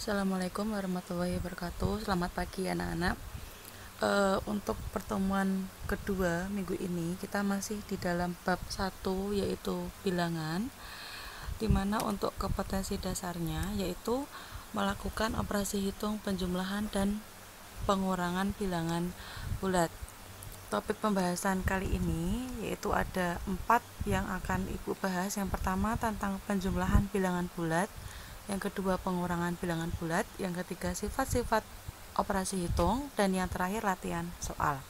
Assalamualaikum warahmatullahi wabarakatuh. Selamat pagi anak-anak. Untuk pertemuan kedua minggu ini kita masih di dalam bab 1 yaitu bilangan, dimana untuk kompetensi dasarnya yaitu melakukan operasi hitung, penjumlahan, dan pengurangan bilangan bulat. Topik pembahasan kali ini yaitu ada 4 yang akan Ibu bahas. Yang pertama tentang penjumlahan bilangan bulat, yang kedua pengurangan bilangan bulat, yang ketiga sifat-sifat operasi hitung, dan yang terakhir latihan soal.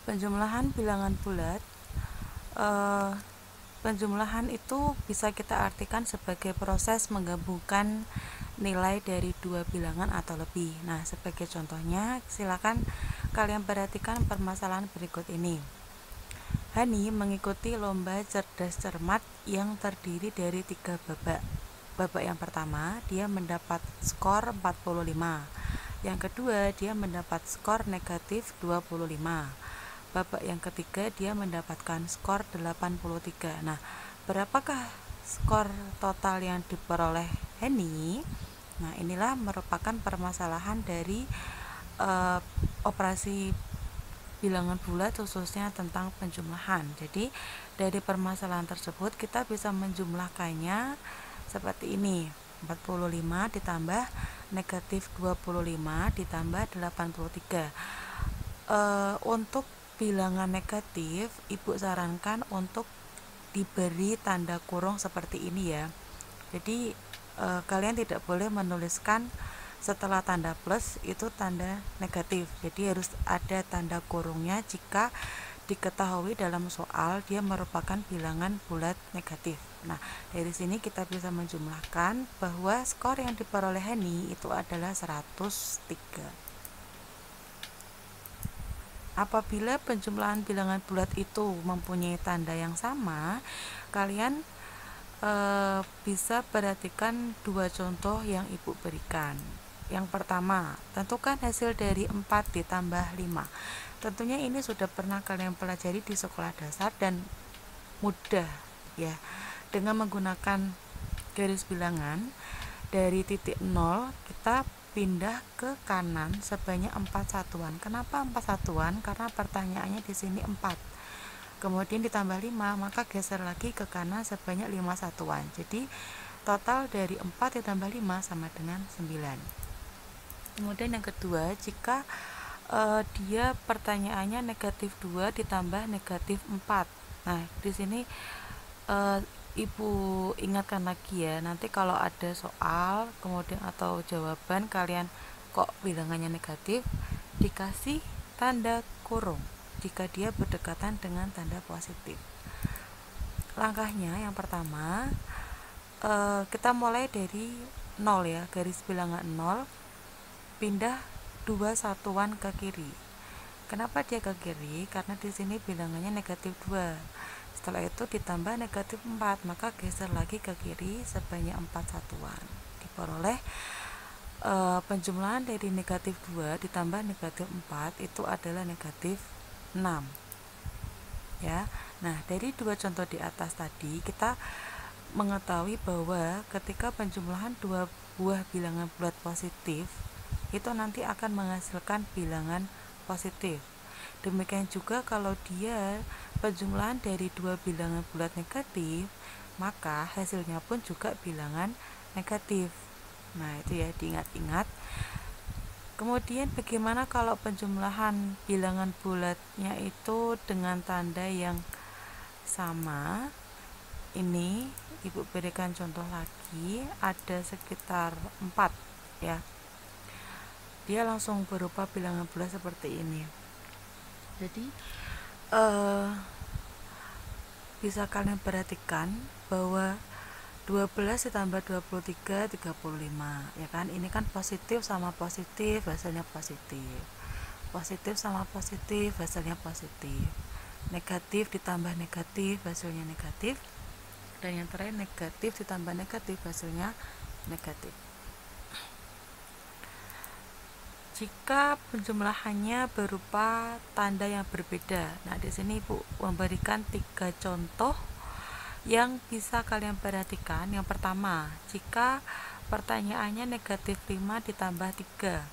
Penjumlahan bilangan bulat, penjumlahan itu bisa kita artikan sebagai proses menggabungkan nilai dari dua bilangan atau lebih. Nah, sebagai contohnya, silakan kalian perhatikan permasalahan berikut ini. Hani mengikuti lomba cerdas cermat yang terdiri dari 3 babak. Babak yang pertama, dia mendapat skor 45. Yang kedua, dia mendapat skor negatif 25. Babak yang ketiga, dia mendapatkan skor 83. Nah, berapakah skor total yang diperoleh Hani? Nah, inilah merupakan permasalahan dari operasi bilangan bulat, khususnya tentang penjumlahan. Jadi dari permasalahan tersebut kita bisa menjumlahkannya seperti ini: 45 ditambah negatif 25 ditambah 83. Untuk bilangan negatif, Ibu sarankan untuk diberi tanda kurung seperti ini ya. Jadi kalian tidak boleh menuliskan setelah tanda plus itu tanda negatif. Jadi harus ada tanda kurungnya jika diketahui dalam soal dia merupakan bilangan bulat negatif. Nah, dari sini kita bisa menjumlahkan bahwa skor yang diperoleh Hani itu adalah 103. Apabila penjumlahan bilangan bulat itu mempunyai tanda yang sama, kalian bisa perhatikan dua contoh yang Ibu berikan. Yang pertama, tentukan hasil dari 4 ditambah 5. Tentunya ini sudah pernah kalian pelajari di sekolah dasar dan mudah ya. Dengan menggunakan garis bilangan dari titik 0, kita pindah ke kanan sebanyak 4 satuan. Kenapa 4 satuan? Karena pertanyaannya di sini 4. Kemudian ditambah 5, maka geser lagi ke kanan sebanyak 5 satuan. Jadi total dari 4 ditambah 5 sama dengan 9. Kemudian yang kedua, jika dia pertanyaannya negatif 2 ditambah negatif 4. Nah, di sini Ibu ingatkan lagi ya, nanti kalau ada soal kemudian atau jawaban kalian kok bilangannya negatif, dikasih tanda kurung jika dia berdekatan dengan tanda positif. Langkahnya yang pertama, kita mulai dari 0 ya, garis bilangan 0, pindah 2 satuan ke kiri. Kenapa dia ke kiri? Karena di sini bilangannya negatif 2. Setelah itu ditambah negatif 4, maka geser lagi ke kiri sebanyak 4 satuan. Diperoleh penjumlahan dari negatif 2 ditambah negatif 4 itu adalah negatif 6 ya. Nah, dari dua contoh di atas tadi kita mengetahui bahwa ketika penjumlahan dua buah bilangan bulat positif itu nanti akan menghasilkan bilangan positif. Demikian juga kalau dia penjumlahan dari dua bilangan bulat negatif, maka hasilnya pun juga bilangan negatif. Nah, itu ya diingat-ingat. Kemudian bagaimana kalau penjumlahan bilangan bulatnya itu dengan tanda yang sama? Ini Ibu berikan contoh lagi, ada sekitar 4 ya. Dia langsung berupa bilangan bulat seperti ini. Jadi bisa kalian perhatikan bahwa 12 ditambah 23 35 ya kan, ini kan positif sama positif hasilnya positif, positif sama positif hasilnya positif, negatif ditambah negatif hasilnya negatif, dan yang terakhir negatif ditambah negatif hasilnya negatif. Jika penjumlahannya berupa tanda yang berbeda, nah di sini Ibu memberikan 3 contoh yang bisa kalian perhatikan. Yang pertama, jika pertanyaannya negatif 5 ditambah 3.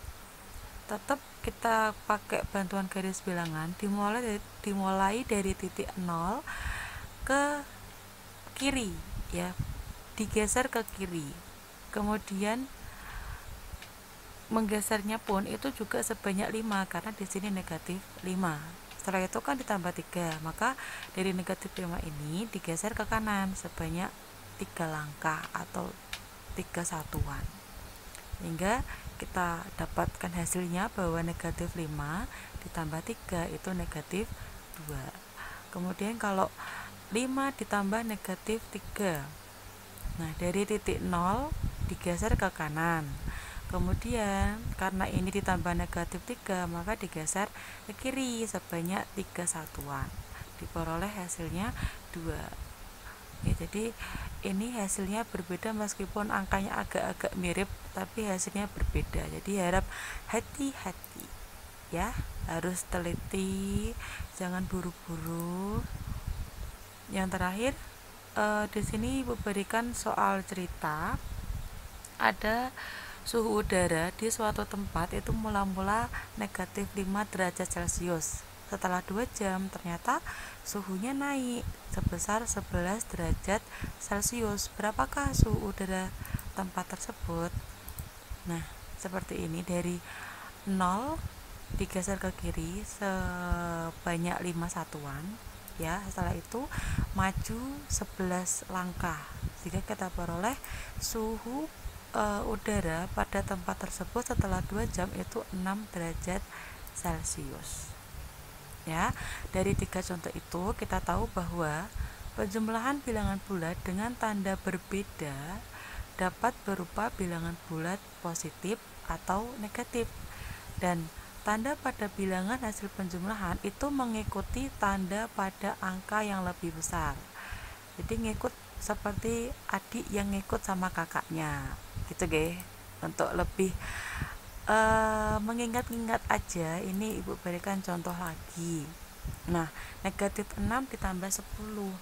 Tetap kita pakai bantuan garis bilangan, dimulai dari titik 0 ke kiri ya, digeser ke kiri, kemudian menggesernya pun itu juga sebanyak 5 karena di sini negatif 5. Setelah itu kan ditambah 3, maka dari negatif 5 ini digeser ke kanan sebanyak 3 langkah atau 3 satuan, sehingga kita dapatkan hasilnya bahwa negatif 5 ditambah 3 itu negatif 2. Kemudian kalau 5 ditambah negatif 3, nah dari titik 0 digeser ke kanan, kemudian karena ini ditambah negatif 3 maka digeser ke kiri sebanyak 3 satuan, diperoleh hasilnya 2 ya. Jadi ini hasilnya berbeda meskipun angkanya agak-agak mirip, tapi hasilnya berbeda. Jadi harap hati-hati ya, harus teliti, jangan buru-buru. Yang terakhir di sini Ibu berikan soal cerita. Ada suhu udara di suatu tempat itu mula-mula negatif 5 derajat Celcius. Setelah 2 jam ternyata suhunya naik sebesar 11 derajat Celcius. Berapakah suhu udara tempat tersebut? Nah, seperti ini, dari 0 digeser ke kiri sebanyak 5 satuan ya. Setelah itu maju 11 langkah, sehingga kita peroleh suhu udara pada tempat tersebut setelah 2 jam itu 6 derajat Celcius ya. Dari 3 contoh itu kita tahu bahwa penjumlahan bilangan bulat dengan tanda berbeda dapat berupa bilangan bulat positif atau negatif, dan tanda pada bilangan hasil penjumlahan itu mengikuti tanda pada angka yang lebih besar. Jadi ngikut seperti adik yang ngikut sama kakaknya gitu guys. Untuk lebih mengingat-ingat aja, ini Ibu berikan contoh lagi. Nah, negatif 6 ditambah 10,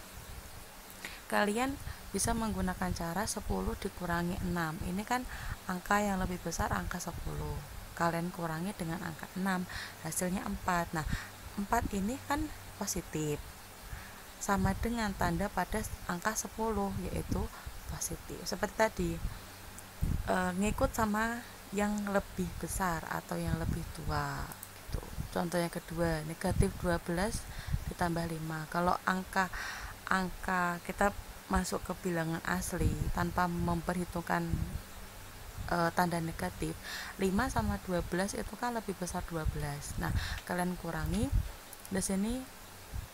kalian bisa menggunakan cara 10 dikurangi 6. Ini kan angka yang lebih besar, angka 10, kalian kurangi dengan angka 6, hasilnya 4. Nah, 4 ini kan positif, sama dengan tanda pada angka 10 yaitu positif. Seperti tadi, ngikut sama yang lebih besar atau yang lebih tua gitu. Contoh yang kedua, negatif 12 ditambah 5. Kalau angka kita masuk ke bilangan asli tanpa memperhitungkan tanda negatif, 5 sama 12 itu kan lebih besar 12. Nah, kalian kurangi, di sini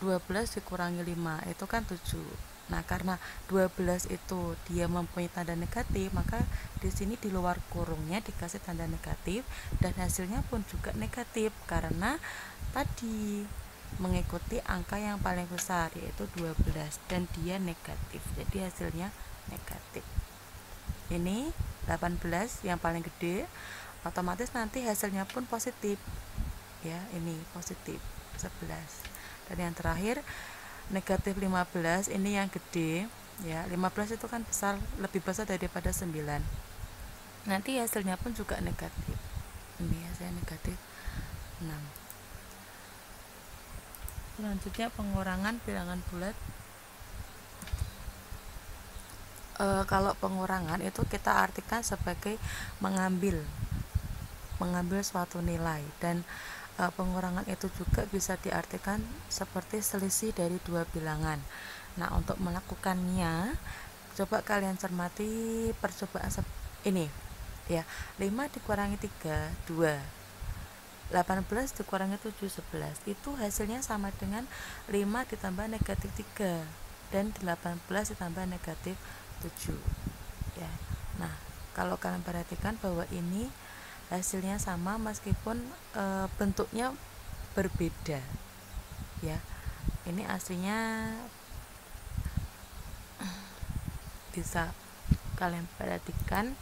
12 dikurangi 5 itu kan 7. Nah, karena 12 itu dia mempunyai tanda negatif, maka di sini di luar kurungnya dikasih tanda negatif, dan hasilnya pun juga negatif karena tadi mengikuti angka yang paling besar yaitu 12 dan dia negatif. Jadi hasilnya negatif. Ini 18 yang paling gede, otomatis nanti hasilnya pun positif. Ya, ini positif 11. Dan yang terakhir negatif 15, ini yang gede ya. 15 itu kan besar, lebih besar daripada 9. Nanti hasilnya pun juga negatif. Ini hasilnya negatif 6. Selanjutnya pengurangan bilangan bulat. Kalau pengurangan itu kita artikan sebagai mengambil suatu nilai, dan pengurangan itu juga bisa diartikan seperti selisih dari dua bilangan. Nah, untuk melakukannya coba kalian cermati percobaan ini ya. 5 dikurangi 3, 2. 18 dikurangi 7, 11. Itu hasilnya sama dengan 5 ditambah negatif 3 dan 18 ditambah negatif 7 ya. Nah, kalau kalian perhatikan bahwa ini hasilnya sama meskipun bentuknya berbeda ya. Ini aslinya bisa kalian perhatikan.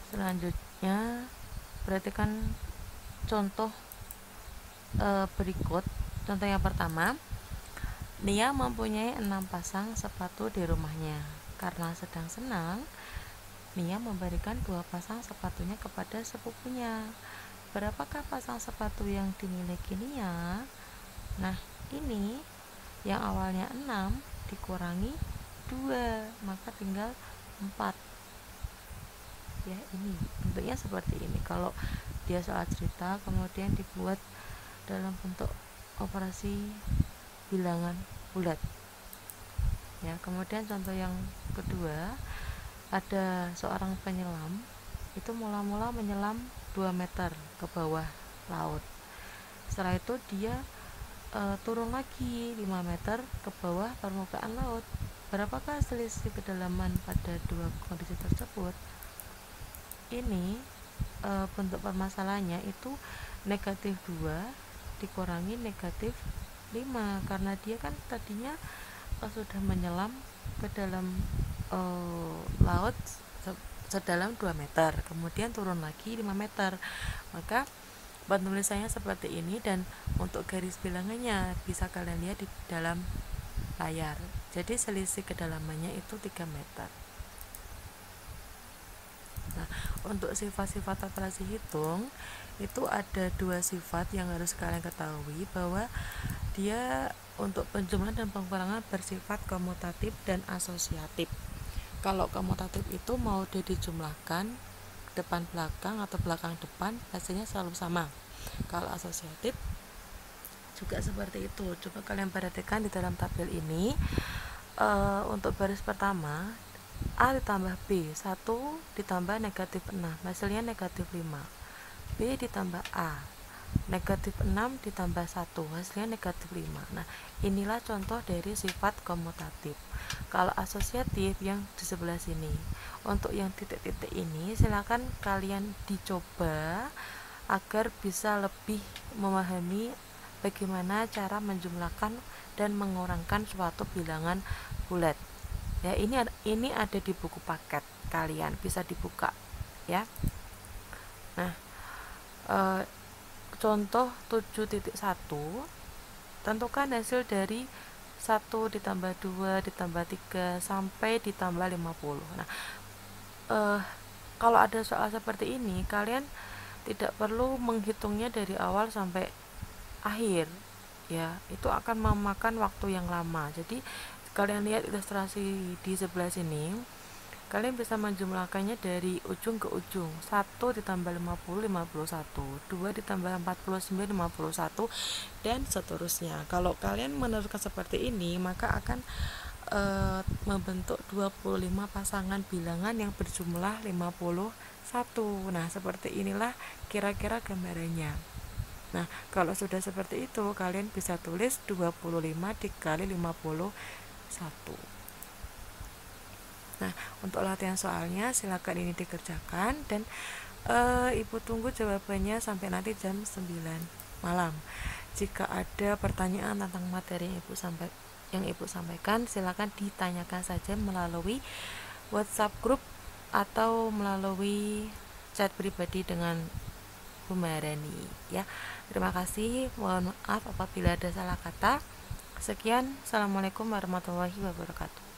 Selanjutnya perhatikan contoh berikut. Contoh yang pertama, Nia mempunyai 6 pasang sepatu di rumahnya. Karena sedang senang, Nia memberikan 2 pasang sepatunya kepada sepupunya. Berapakah pasang sepatu yang dimiliki Nia? Nah, ini yang awalnya 6 dikurangi 2, maka tinggal 4. Ya, ini bentuknya seperti ini. Kalau dia soal cerita kemudian dibuat dalam bentuk operasi bilangan bulat. Ya, kemudian contoh yang kedua, ada seorang penyelam itu mula-mula menyelam 2 meter ke bawah laut. Setelah itu dia turun lagi 5 meter ke bawah permukaan laut. Berapakah selisih kedalaman pada dua kondisi tersebut? Ini bentuk permasalahannya itu negatif 2 dikurangi negatif 5, karena dia kan tadinya sudah menyelam ke dalam laut sedalam 2 meter, kemudian turun lagi 5 meter. Maka penulisannya seperti ini, dan untuk garis bilangannya bisa kalian lihat di dalam layar. Jadi selisih kedalamannya itu 3 meter. Nah, untuk sifat-sifat operasi hitung itu ada 2 sifat yang harus kalian ketahui, bahwa dia untuk penjumlahan dan pengurangan bersifat komutatif dan asosiatif. Kalau komutatif itu mau dia dijumlahkan depan belakang atau belakang depan, hasilnya selalu sama. Kalau asosiatif juga seperti itu. Coba kalian perhatikan di dalam tabel ini. Untuk baris pertama, A ditambah B, 1 ditambah negatif 6, hasilnya negatif 5. B ditambah A, negatif 6 ditambah 1, hasilnya negatif 5. Nah, inilah contoh dari sifat komutatif. Kalau asosiatif yang di sebelah sini. Untuk yang titik-titik ini silakan kalian dicoba agar bisa lebih memahami bagaimana cara menjumlahkan dan mengurangkan suatu bilangan bulat. Ya, ini ada di buku paket, kalian bisa dibuka ya. Nah, contoh 7.1, tentukan hasil dari 1 ditambah 2 ditambah 3 sampai ditambah 50. Nah, kalau ada soal seperti ini, kalian tidak perlu menghitungnya dari awal sampai akhir ya, itu akan memakan waktu yang lama. Jadi kalian lihat ilustrasi di sebelah sini, kalian bisa menjumlahkannya dari ujung ke ujung. 1 ditambah 50, 51, 2 ditambah 49, 51, dan seterusnya. Kalau kalian meneruskan seperti ini, maka akan membentuk 25 pasangan bilangan yang berjumlah 51. Nah, seperti inilah kira-kira gambarannya. Nah, kalau sudah seperti itu, kalian bisa tulis 25 dikali 51. Nah, untuk latihan soalnya silakan ini dikerjakan, dan Ibu tunggu jawabannya sampai nanti jam 9 malam. Jika ada pertanyaan tentang materi yang Ibu sampaikan, silakan ditanyakan saja melalui WhatsApp grup atau melalui chat pribadi dengan Bu Marani ya. Terima kasih, mohon maaf apabila ada salah kata. Sekian, assalamualaikum warahmatullahi wabarakatuh.